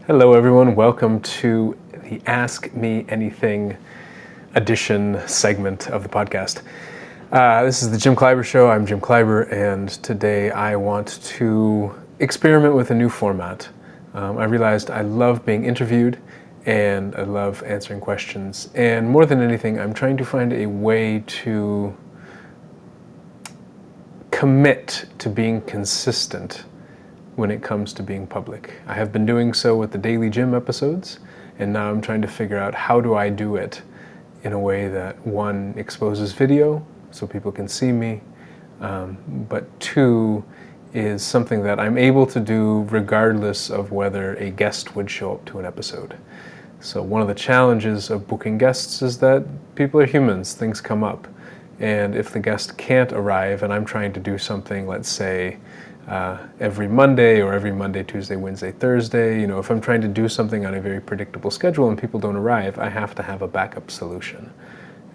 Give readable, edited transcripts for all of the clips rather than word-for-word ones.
Hello everyone, welcome to the Ask Me Anything edition segment of the podcast. This is the Jim Kleiber Show. I'm Jim Kleiber, and today I want to experiment with a new format. I realized I love being interviewed and I love answering questions, and more than anything, I'm trying to find a way to commit to being consistent when it comes to being public. I have been doing so with the Daily Gym episodes, and now I'm trying to figure out how do I do it in a way that, one, exposes video so people can see me, but two, is something that I'm able to do regardless of whether a guest would show up to an episode. So one of the challenges of booking guests is that people are humans, things come up. And if the guest can't arrive and I'm trying to do something, let's say, every Monday or every Monday, Tuesday, Wednesday, Thursday, if I'm trying to do something on a very predictable schedule and people don't arrive, I have to have a backup solution.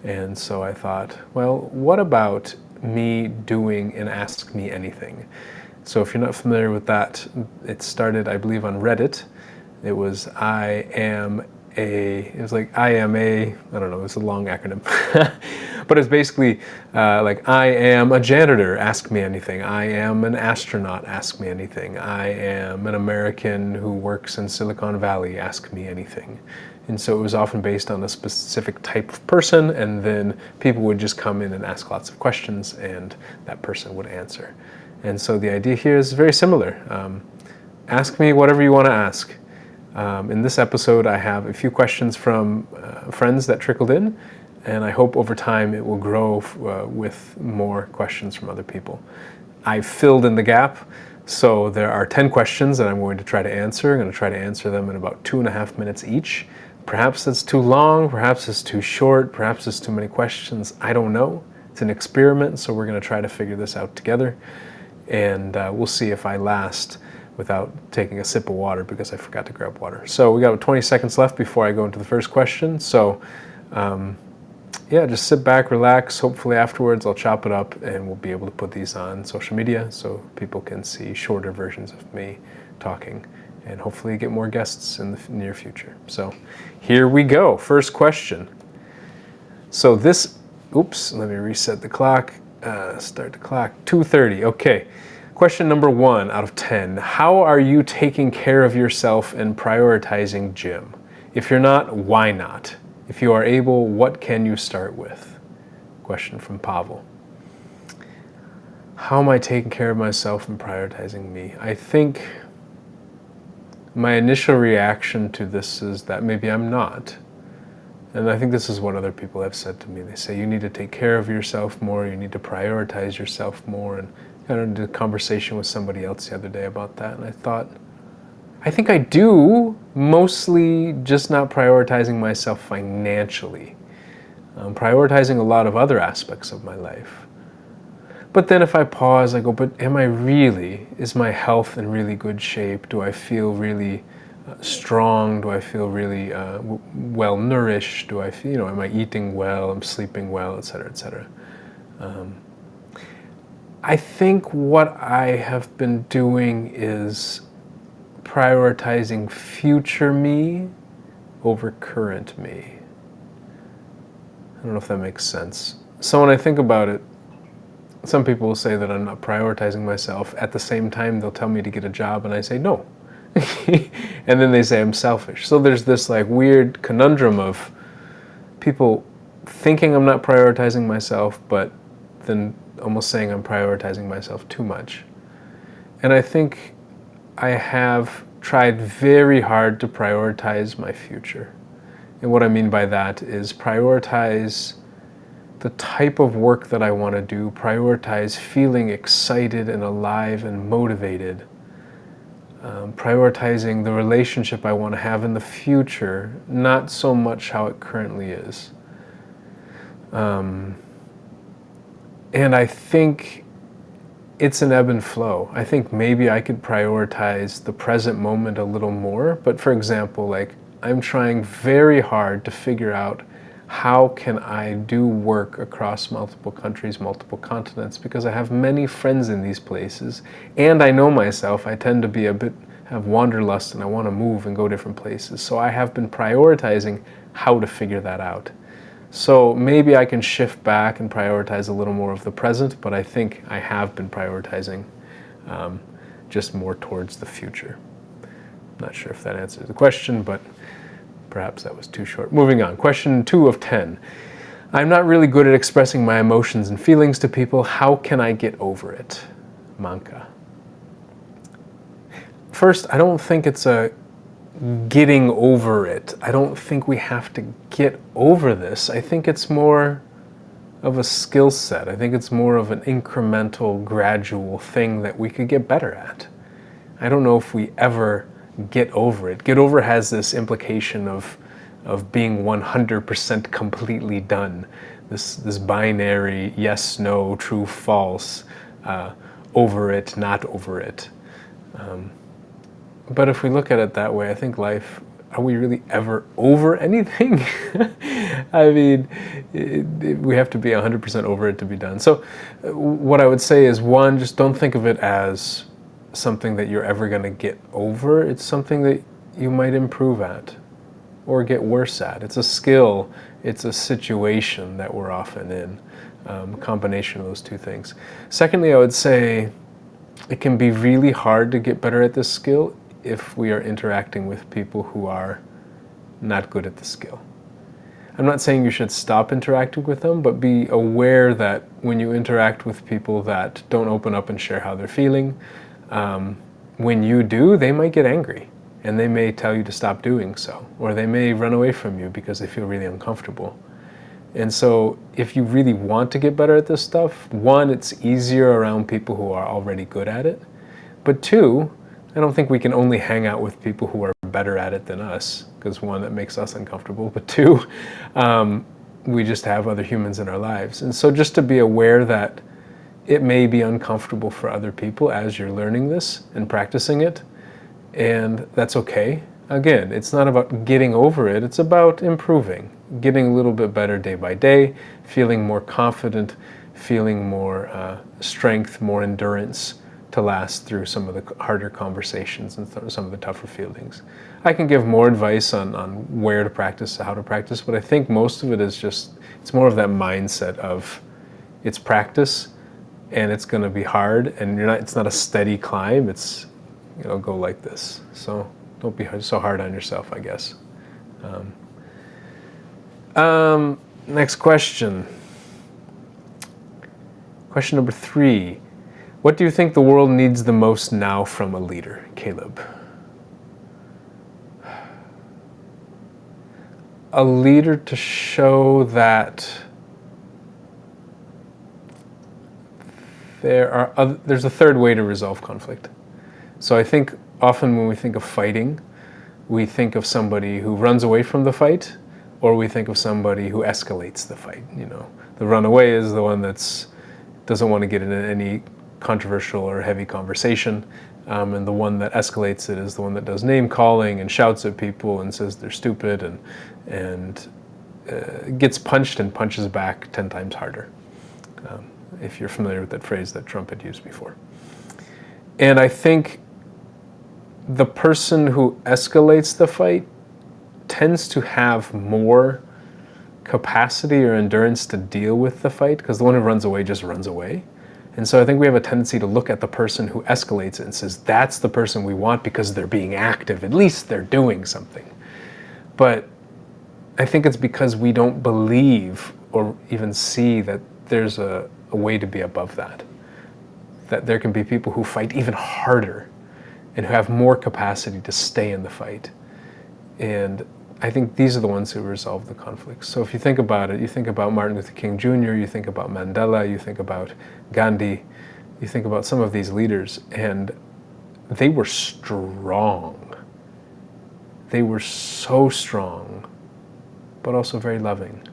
And so I thought, well, what about me doing an Ask Me Anything? So if you're not familiar with that, it started, I believe, on Reddit. It was I don't know, it's a long acronym. But it's basically like, I am a janitor, ask me anything. I am an astronaut, ask me anything. I am an American who works in Silicon Valley, ask me anything. And so it was often based on a specific type of person, and then people would just come in and ask lots of questions, and that person would answer. And so the idea here is very similar. Ask me whatever you want to ask. In this episode, I have a few questions from friends that trickled in, and I hope over time it will grow with more questions from other people. I've filled in the gap, so there are 10 questions that I'm going to try to answer. I'm going to try to answer them in about 2.5 minutes each. Perhaps that's too long, perhaps it's too short, perhaps it's too many questions. I don't know. It's an experiment, so we're going to try to figure this out together, and we'll see if I last without taking a sip of water because I forgot to grab water. So we got 20 seconds left before I go into the first question. So yeah, just sit back, relax. Hopefully afterwards I'll chop it up and we'll be able to put these on social media so people can see shorter versions of me talking and hopefully get more guests in the near future. So here we go. First question. So let me reset the clock. Start the clock. 2:30. Okay. Question number 1 out of 10. How are you taking care of yourself and prioritizing gym? If you're not, why not? If you are able, what can you start with? Question from Pavel. How am I taking care of myself and prioritizing me? I think my initial reaction to this is that maybe I'm not. And I think this is what other people have said to me. They say you need to take care of yourself more, you need to prioritize yourself more. And I had a conversation with somebody else the other day about that, and I thought, I think I do, mostly just not prioritizing myself financially. I'm prioritizing a lot of other aspects of my life. But then if I pause, I go, but am I really? Is my health in really good shape? Do I feel really strong? Do I feel really well nourished? Do I feel, am I eating well? I'm sleeping well, et cetera, et cetera. I think what I have been doing is prioritizing future me over current me. I don't know if that makes sense. So when I think about it, some people will say that I'm not prioritizing myself. At the same time, they'll tell me to get a job and I say no. And then they say I'm selfish. So there's this like weird conundrum of people thinking I'm not prioritizing myself, but then almost saying I'm prioritizing myself too much. And I think I have tried very hard to prioritize my future. And what I mean by that is prioritize the type of work that I want to do, prioritize feeling excited and alive and motivated, prioritizing the relationship I want to have in the future, not so much how it currently is. And I think it's an ebb and flow. I think maybe I could prioritize the present moment a little more, but for example, like I'm trying very hard to figure out how can I do work across multiple countries, multiple continents, because I have many friends in these places, and I know myself, I tend to be have have wanderlust and I want to move and go different places. So I have been prioritizing how to figure that out. So maybe I can shift back and prioritize a little more of the present, but I think I have been prioritizing just more towards the future. Not sure if that answers the question, but perhaps that was too short. Moving on. Question 2 of 10. I'm not really good at expressing my emotions and feelings to people. How can I get over it? Manka. First, I don't think it's a getting over it. I don't think we have to get over this. I think it's more of a skill set. I think it's more of an incremental, gradual thing that we could get better at. I don't know if we ever get over it. Get over has this implication of being 100% completely done. This binary yes, no, true, false, over it, not over it. But if we look at it that way, I think life, are we really ever over anything? I mean, we have to be 100% over it to be done. So what I would say is, one, just don't think of it as something that you're ever going to get over. It's something that you might improve at or get worse at. It's a skill, it's a situation that we're often in, a combination of those two things. Secondly, I would say it can be really hard to get better at this skill if we are interacting with people who are not good at the skill. I'm not saying you should stop interacting with them, but be aware that when you interact with people that don't open up and share how they're feeling, when you do, they might get angry and they may tell you to stop doing so, or they may run away from you because they feel really uncomfortable. And so if you really want to get better at this stuff, one, it's easier around people who are already good at it, but two, I don't think we can only hang out with people who are better at it than us, because one, that makes us uncomfortable, but two, we just have other humans in our lives. And so just to be aware that it may be uncomfortable for other people as you're learning this and practicing it, and that's okay. Again, it's not about getting over it, it's about improving, getting a little bit better day by day, feeling more confident, feeling more strength, more endurance, to last through some of the harder conversations and some of the tougher feelings. I can give more advice on where to practice, how to practice, but I think most of it is just, it's more of that mindset of it's practice and it's going to be hard and it's not a steady climb, it's, go like this. So don't be so hard on yourself, I guess. Next question. Question number 3. What do you think the world needs the most now from a leader, Caleb? A leader to show that there's a third way to resolve conflict. So I think often when we think of fighting, we think of somebody who runs away from the fight, or we think of somebody who escalates the fight. The runaway is the one that doesn't want to get into any controversial or heavy conversation, and the one that escalates it is the one that does name calling and shouts at people and says they're stupid and gets punched and punches back 10 times harder, if you're familiar with that phrase that Trump had used before. And I think the person who escalates the fight tends to have more capacity or endurance to deal with the fight, because the one who runs away just runs away. And so I think we have a tendency to look at the person who escalates it and says, that's the person we want because they're being active, at least they're doing something. But I think it's because we don't believe or even see that there's a way to be above that. That there can be people who fight even harder and who have more capacity to stay in the fight. And I think these are the ones who resolve the conflicts. So if you think about it, you think about Martin Luther King Jr., you think about Mandela, you think about Gandhi, you think about some of these leaders, and they were strong. They were so strong, but also very loving.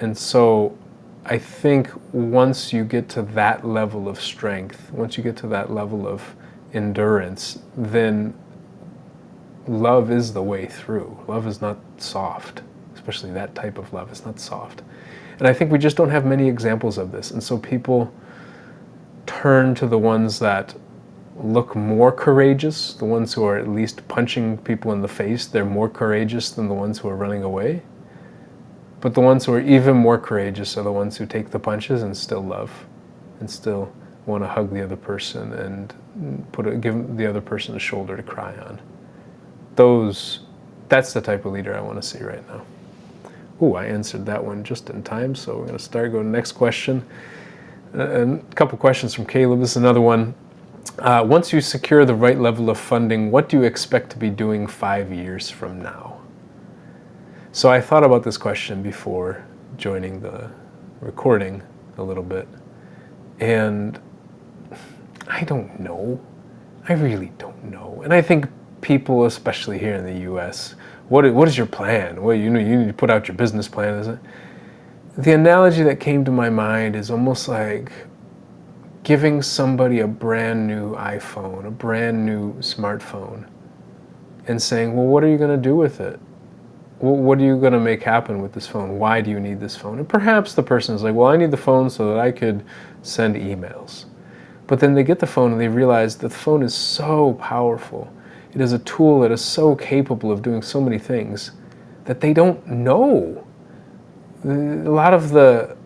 And so I think once you get to that level of strength, once you get to that level of endurance, then love is the way through. Love is not soft, especially that type of love is not soft. And I think we just don't have many examples of this. And so people turn to the ones that look more courageous, the ones who are at least punching people in the face, they're more courageous than the ones who are running away. But the ones who are even more courageous are the ones who take the punches and still love, and still want to hug the other person and give the other person a shoulder to cry on. That's the type of leader I want to see right now. Ooh, I answered that one just in time, so we're going to go to the next question. And a couple questions from Caleb. This is another one. Once you secure the right level of funding, what do you expect to be doing 5 years from now? So I thought about this question before joining the recording a little bit, and I don't know. I really don't know. And I think people, especially here in the U.S., what is your plan? Well, you need to put out your business plan, isn't it? The analogy that came to my mind is almost like giving somebody a brand new iPhone, a brand new smartphone, and saying, well, what are you going to do with it? What are you going to make happen with this phone? Why do you need this phone? And perhaps the person is like, well, I need the phone so that I could send emails. But then they get the phone and they realize that the phone is so powerful. It is a tool that is so capable of doing so many things that they don't know. A lot of the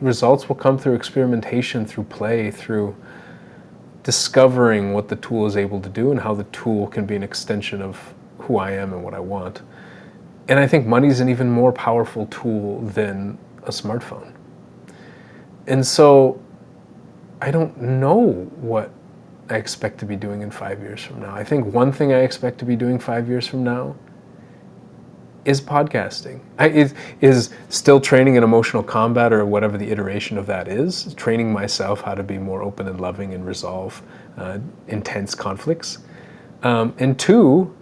results will come through experimentation, through play, through discovering what the tool is able to do and how the tool can be an extension of who I am and what I want. And I think money is an even more powerful tool than a smartphone. And so I don't know what I expect to be doing in 5 years from now. I think one thing I expect to be doing 5 years from now is podcasting. Is still training in emotional combat, or whatever the iteration of that is, training myself how to be more open and loving and resolve intense conflicts. And two,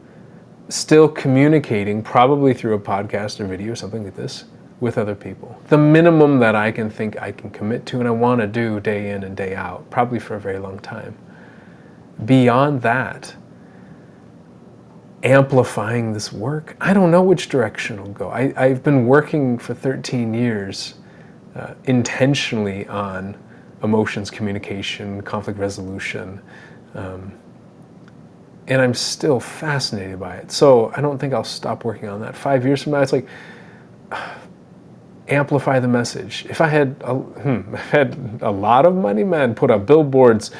still communicating, probably through a podcast or video or something like this, with other people. The minimum that I can commit to and I want to do day in and day out, probably for a very long time. Beyond that, amplifying this work, I don't know which direction it'll go. I've been working for 13 years intentionally on emotions, communication, conflict resolution, and I'm still fascinated by it. So I don't think I'll stop working on that. 5 years from now, it's like, amplify the message. If I had a lot of money, man, put up billboards,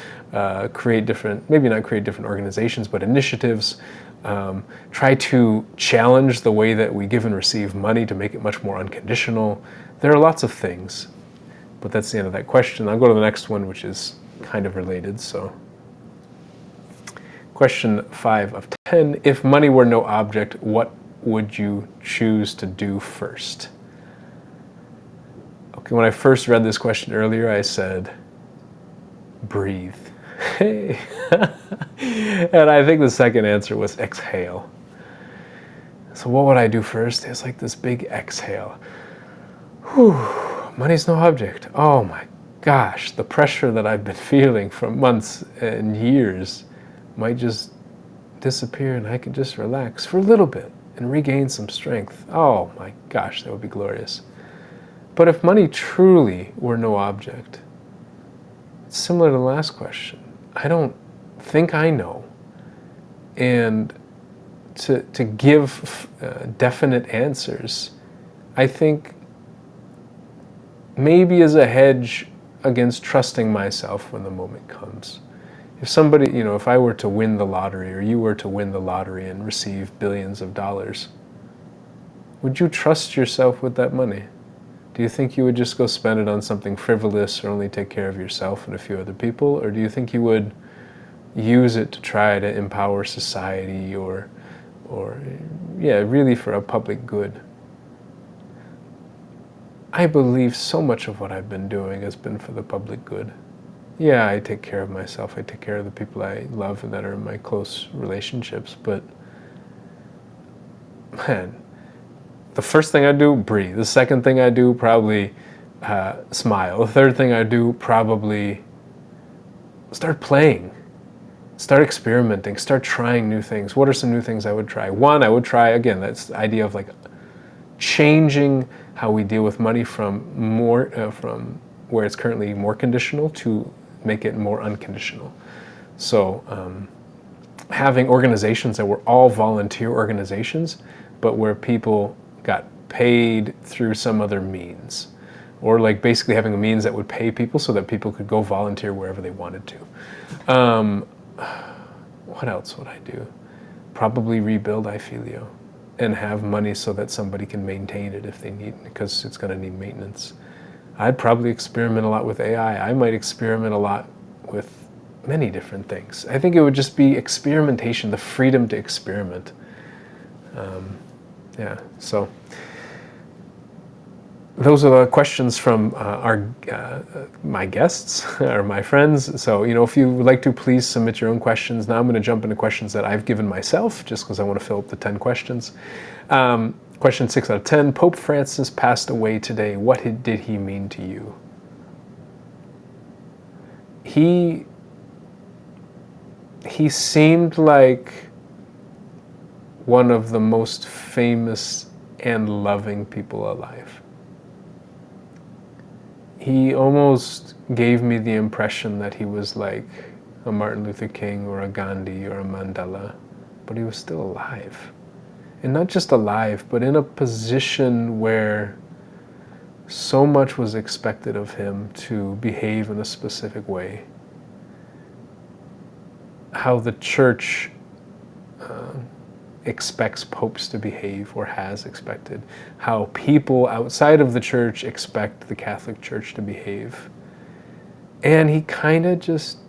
create different, maybe not create different organizations, but initiatives, try to challenge the way that we give and receive money to make it much more unconditional. There are lots of things, but that's the end of that question. I'll go to the next one, which is kind of related. So, question 5 of 10, if money were no object, what would you choose to do first? Okay, when I first read this question earlier, I said, breathe. Hey. And I think the second answer was exhale. So what would I do first? It's like this big exhale. Whew, money's no object. Oh my gosh, the pressure that I've been feeling for months and years might just disappear, and I could just relax for a little bit and regain some strength. Oh my gosh, that would be glorious. But if money truly were no object, it's similar to the last question. I don't think I know. And to give definite answers, I think maybe as a hedge against trusting myself when the moment comes. If somebody, if I were to win the lottery, or you were to win the lottery and receive billions of dollars, would you trust yourself with that money? Do you think you would just go spend it on something frivolous or only take care of yourself and a few other people? Or do you think you would use it to try to empower society or really for a public good? I believe so much of what I've been doing has been for the public good. Yeah, I take care of myself. I take care of the people I love and that are in my close relationships. But man, the first thing I do, breathe. The second thing I do, probably smile. The third thing I do, probably start playing. Start experimenting. Start trying new things. What are some new things I would try? One, I would try, again, that's the idea of like changing how we deal with money from where it's currently more conditional to make it more unconditional. So having organizations that were all volunteer organizations, but where people got paid through some other means, or like basically having a means that would pay people so that people could go volunteer wherever they wanted to. What else would I do? Probably rebuild iFilio and have money so that somebody can maintain it if they need, because it's going to need maintenance. I'd probably experiment a lot with AI. I might experiment a lot with many different things. I think it would just be experimentation, the freedom to experiment. Yeah, so those are the questions from my guests or my friends. So, if you would like to, please submit your own questions. Now I'm going to jump into questions that I've given myself, just because I want to fill up the 10 questions. Question 6 out of 10. Pope Francis passed away today. What did he mean to you? He seemed like one of the most famous and loving people alive. He almost gave me the impression that he was like a Martin Luther King or a Gandhi or a Mandela, but he was still alive. And not just alive, but in a position where so much was expected of him to behave in a specific way. How the church expects popes to behave, or has expected. How people outside of the church expect the Catholic Church to behave. And he kind of just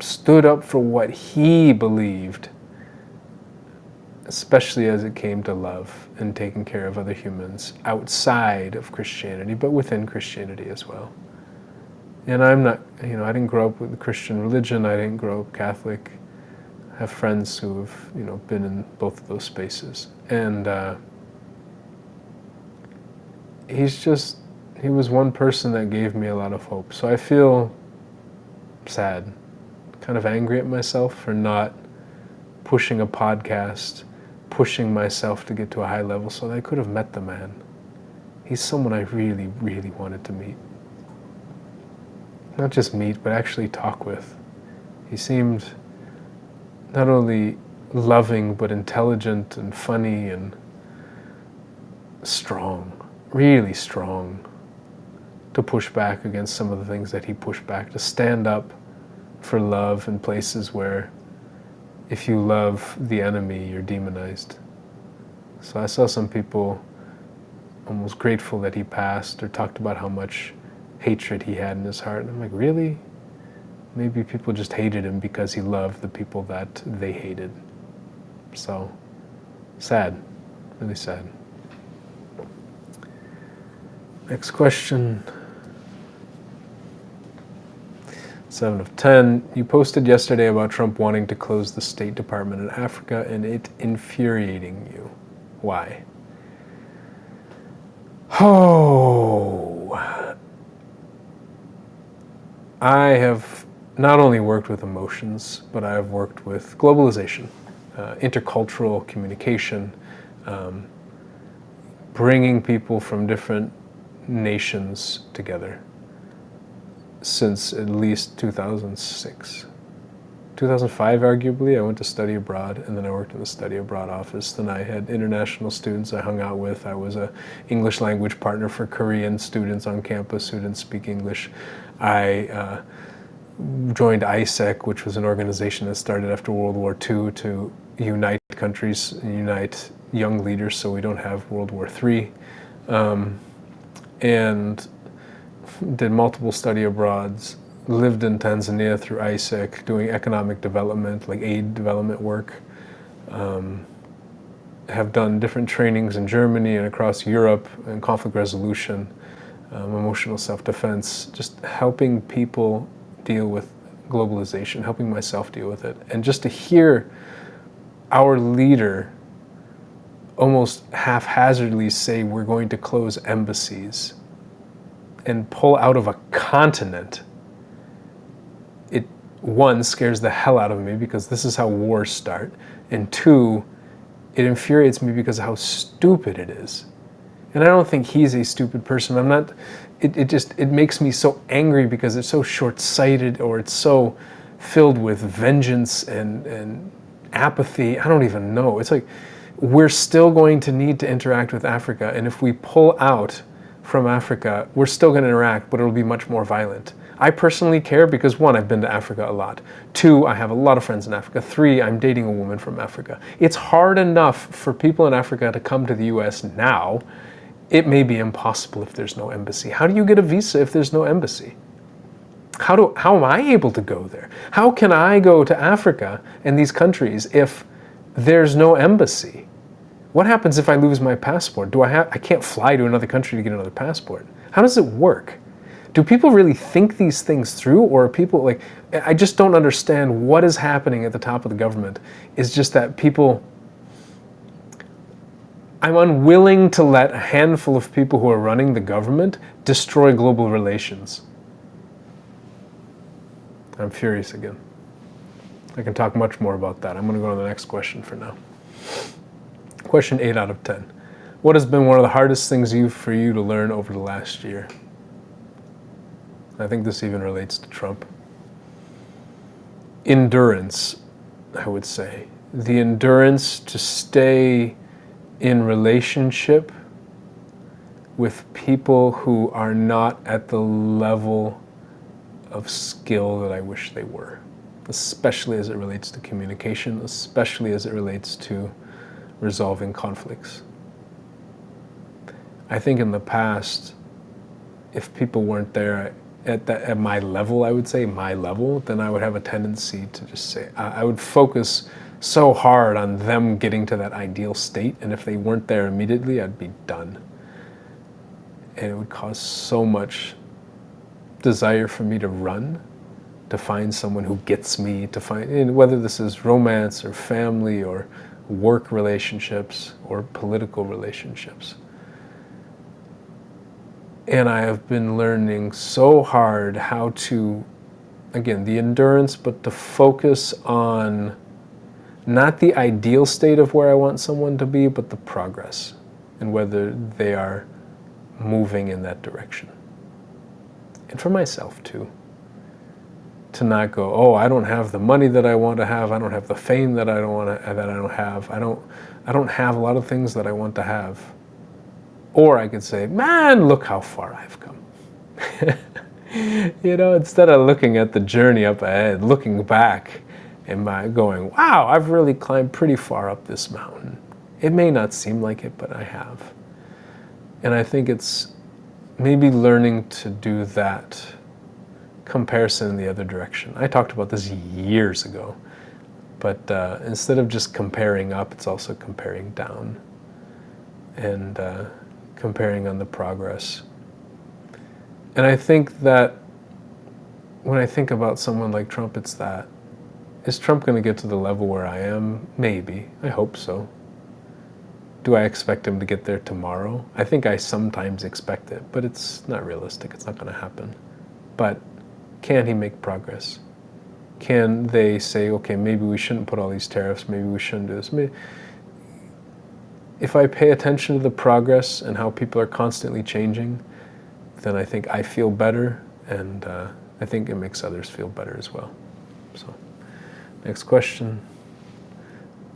stood up for what he believed, especially as it came to love and taking care of other humans outside of Christianity, but within Christianity as well. And I'm not, I didn't grow up with the Christian religion. I didn't grow up Catholic. I have friends who have, been in both of those spaces. And he was one person that gave me a lot of hope. So I feel sad, kind of angry at myself for not pushing a podcast, pushing myself to get to a high level so that I could have met the man. He's someone I really, really wanted to meet. Not just meet, but actually talk with. He seemed not only loving, but intelligent and funny and strong, really strong, to push back against some of the things that he pushed back, to stand up for love in places where if you love the enemy, you're demonized. So I saw some people almost grateful that he passed, or talked about how much hatred he had in his heart. And I'm like, really? Maybe people just hated him because he loved the people that they hated. So, sad, really sad. Next question. 7 of 10. You posted yesterday about Trump wanting to close the State Department in Africa and it infuriating you. Why? Oh, I have not only worked with emotions, but I have worked with globalization, intercultural communication, bringing people from different nations together since at least 2006. 2005, arguably, I went to study abroad, and then I worked in the study abroad office. Then I had international students I hung out with. I was an English language partner for Korean students on campus who didn't speak English. I joined ISEC, which was an organization that started after World War II to unite countries, unite young leaders so we don't have World War III. And did multiple study abroads, lived in Tanzania through ISEC, doing economic development, like aid development work. Have done different trainings in Germany and across Europe in conflict resolution, emotional self-defense, just helping people deal with globalization, helping myself deal with it. And just to hear our leader almost haphazardly say we're going to close embassies and pull out of a continent, it, one, scares the hell out of me because this is how wars start, and two, it infuriates me because of how stupid it is. And I don't think he's a stupid person. I'm not, it makes me so angry because it's so short-sighted, or it's so filled with vengeance and apathy. I don't even know. It's like we're still going to need to interact with Africa, and if we pull out from Africa, we're still going to interact, but it'll be much more violent. I personally care because 1, I've been to Africa a lot. 2, I have a lot of friends in Africa. 3, I'm dating a woman from Africa. It's hard enough for people in Africa to come to the US now. It may be impossible if there's no embassy. How do you get a visa if there's no embassy? How am I able to go there? How can I go to Africa and these countries if there's no embassy? What happens if I lose my passport? I can't fly to another country to get another passport. How does it work? Do people really think these things through, or are people like, I just don't understand what is happening at the top of the government. It's just that people, I'm unwilling to let a handful of people who are running the government destroy global relations. I'm furious again. I can talk much more about that. I'm going to go to the next question for now. Question 8 out of 10. What has been one of the hardest things for you to learn over the last year? I think this even relates to Trump. Endurance, I would say. The endurance to stay in relationship with people who are not at the level of skill that I wish they were, especially as it relates to communication, especially as it relates to resolving conflicts. I think in the past, if people weren't there at my level, I would say my level, then I would have a tendency to just say, I would focus so hard on them getting to that ideal state, and if they weren't there immediately, I'd be done. And it would cause so much desire for me to run, to find someone who gets me, to find, and whether this is romance or family or work relationships or political relationships. And I have been learning so hard how to, again, the endurance, but to focus on not the ideal state of where I want someone to be, but the progress and whether they are moving in that direction. And for myself too, to not go, oh, I don't have the money that I want to have, I don't have the fame that I don't have, I don't have a lot of things that I want to have. Or I could say, man, look how far I've come. Instead of looking at the journey up ahead, looking back and going, wow, I've really climbed pretty far up this mountain. It may not seem like it, but I have. And I think it's maybe learning to do that comparison in the other direction. I talked about this years ago, but instead of just comparing up, it's also comparing down and comparing on the progress. And I think that when I think about someone like Trump, it's that. Is Trump going to get to the level where I am? Maybe. I hope so. Do I expect him to get there tomorrow? I think I sometimes expect it, but it's not realistic. It's not going to happen. But can he make progress? Can they say, okay, maybe we shouldn't put all these tariffs, maybe we shouldn't do this? If I pay attention to the progress and how people are constantly changing, then I think I feel better, and I think it makes others feel better as well. So, next question.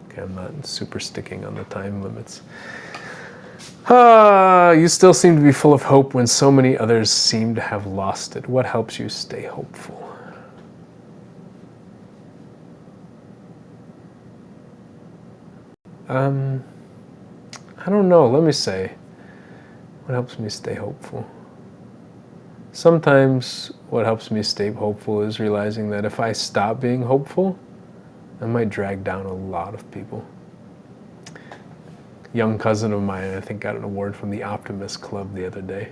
Okay, I'm not super sticking on the time limits. You still seem to be full of hope when so many others seem to have lost it. What helps you stay hopeful? I don't know. Let me say, what helps me stay hopeful? Sometimes what helps me stay hopeful is realizing that if I stop being hopeful, I might drag down a lot of people. Young cousin of mine, I think, got an award from the Optimist Club the other day.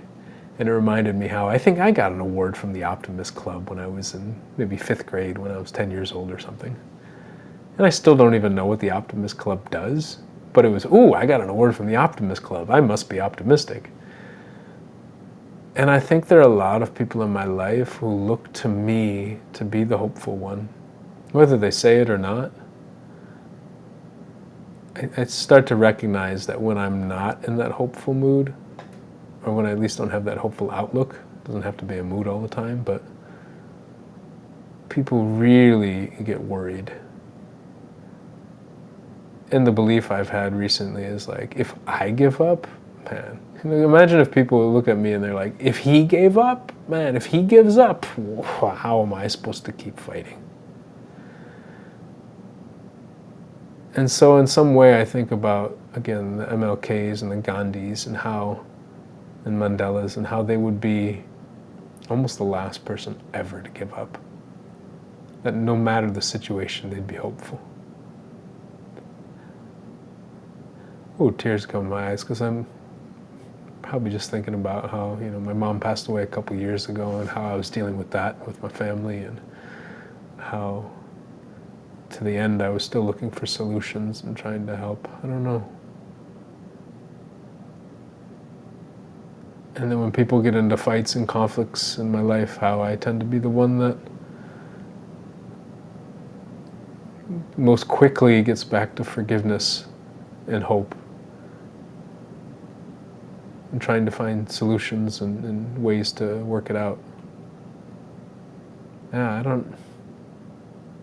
And it reminded me how I think I got an award from the Optimist Club when I was in maybe 5th grade, when I was 10 years old or something. And I still don't even know what the Optimist Club does, but it was, ooh, I got an award from the Optimist Club. I must be optimistic. And I think there are a lot of people in my life who look to me to be the hopeful one, whether they say it or not. I start to recognize that when I'm not in that hopeful mood, or when I at least don't have that hopeful outlook, it doesn't have to be a mood all the time, but people really get worried. And the belief I've had recently is like, if I give up, man, imagine if people look at me and they're like, if he gave up, man, if he gives up, how am I supposed to keep fighting? And so in some way I think about, again, the MLKs and the Gandhis and Mandelas and how they would be almost the last person ever to give up. That no matter the situation, they'd be hopeful. Oh, tears come to my eyes because I'm probably just thinking about how, my mom passed away a couple years ago and how I was dealing with that with my family, and how to the end I was still looking for solutions and trying to help. I don't know. And then when people get into fights and conflicts in my life, how I tend to be the one that most quickly gets back to forgiveness and hope, and trying to find solutions and ways to work it out. Yeah,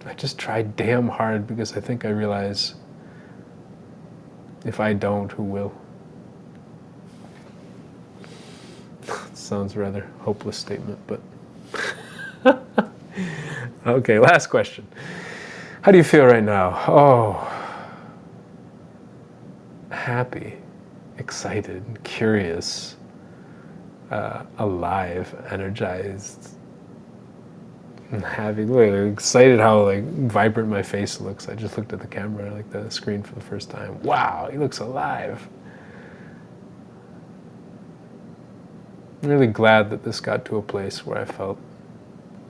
I just try damn hard because I think I realize if I don't, who will? Sounds rather hopeless statement, but okay, last question. How do you feel right now? Oh, happy, excited, curious, alive, energized, and happy. Look, excited how vibrant my face looks. I just looked at the camera, the screen for the first time. Wow, he looks alive. I'm really glad that this got to a place where I felt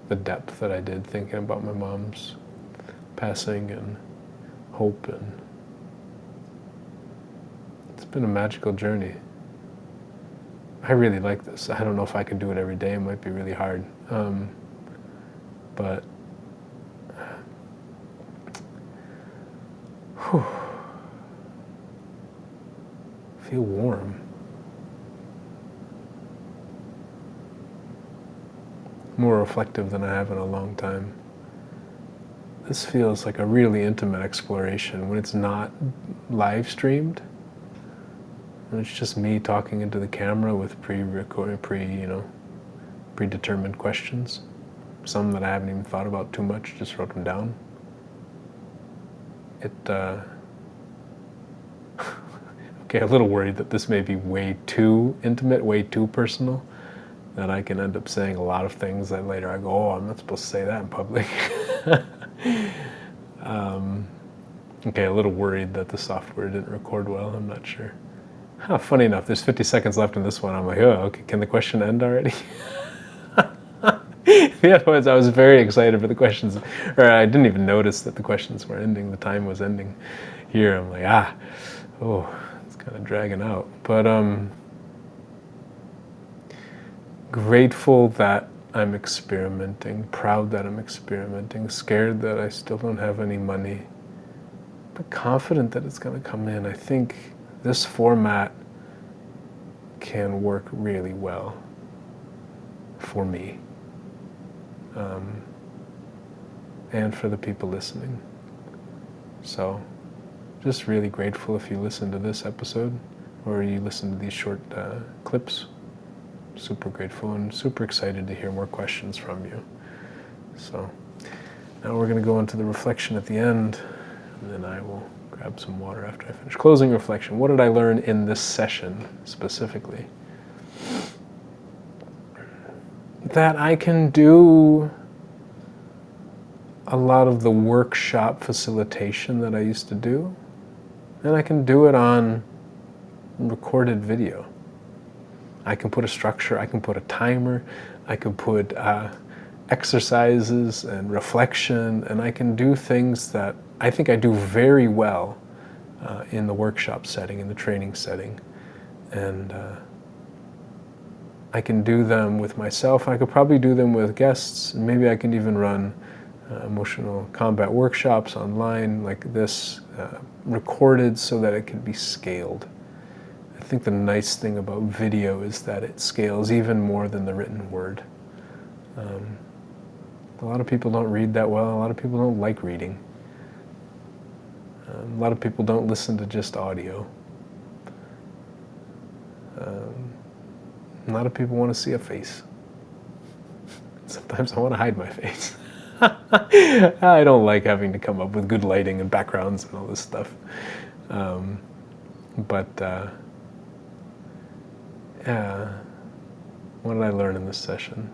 the depth that I did thinking about my mom's passing and hope, and it's been a magical journey. I really like this. I don't know if I could do it every day. It might be really hard. But whew, feel warm. More reflective than I have in a long time. This feels like a really intimate exploration when it's not live streamed. And it's just me talking into the camera with predetermined questions. Some that I haven't even thought about too much, just wrote them down. Okay, a little worried that this may be way too intimate, way too personal, that I can end up saying a lot of things that later I go, oh, I'm not supposed to say that in public. Okay, a little worried that the software didn't record well. I'm not sure. Funny enough, there's 50 seconds left in this one. I'm like, oh, okay, can the question end already? The other ones, I was very excited for the questions, or I didn't even notice that the questions were ending. The time was ending. Here, I'm like, it's kind of dragging out. But grateful that I'm experimenting, proud that I'm experimenting, scared that I still don't have any money, but confident that it's going to come in. I think this format can work really well for me, and for the people listening. So just really grateful if you listen to this episode or you listen to these short clips. Super grateful and super excited to hear more questions from you. So now we're going to go into the reflection at the end, and then I will grab some water after I finish. Closing reflection. What did I learn in this session specifically? That I can do a lot of the workshop facilitation that I used to do, and I can do it on recorded video. I can put a structure, I can put a timer, I can put exercises and reflection, and I can do things that I think I do very well in the workshop setting, in the training setting. And I can do them with myself. I could probably do them with guests. Maybe I can even run emotional combat workshops online like this, recorded so that it can be scaled. I think the nice thing about video is that it scales even more than the written word. A lot of people don't read that well. A lot of people don't like reading. A lot of people don't listen to just audio. A lot of people want to see a face. Sometimes I want to hide my face. I don't like having to come up with good lighting and backgrounds and all this stuff. Yeah, what did I learn in this session?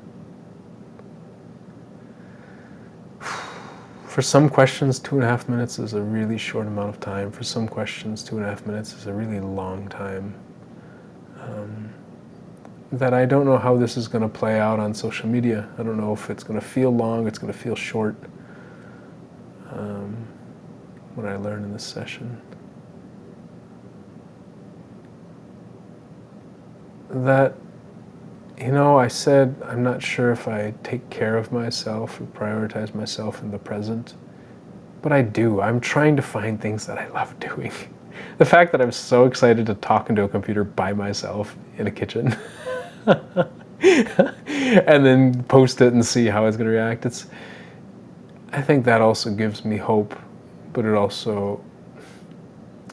For some questions, 2.5 minutes is a really short amount of time. For some questions, 2.5 minutes is a really long time. That I don't know how this is going to play out on social media. I don't know if it's going to feel long, it's going to feel short. What I learned in this session. That, I said I'm not sure if I take care of myself or prioritize myself in the present, but I do. I'm trying to find things that I love doing. The fact that I'm so excited to talk into a computer by myself in a kitchen and then post it and see how it's going to react. I think that also gives me hope, but it also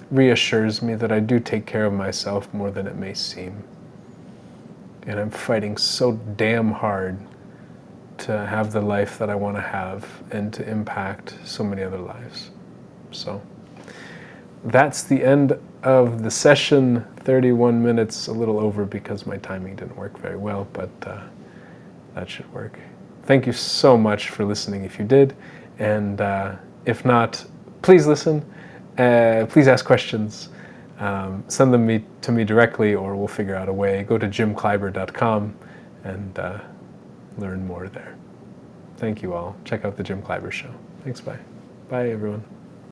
reassures me that I do take care of myself more than it may seem. And I'm fighting so damn hard to have the life that I want to have and to impact so many other lives. So that's the end of the session. 31 minutes, a little over because my timing didn't work very well, but that should work. Thank you so much for listening if you did, and if not, please listen, please ask questions, send them to me directly, or we'll figure out a way. Go to jimkleiber.com and learn more there. Thank you all. Check out the Jim Kleiber Show. Thanks, bye. Bye, everyone.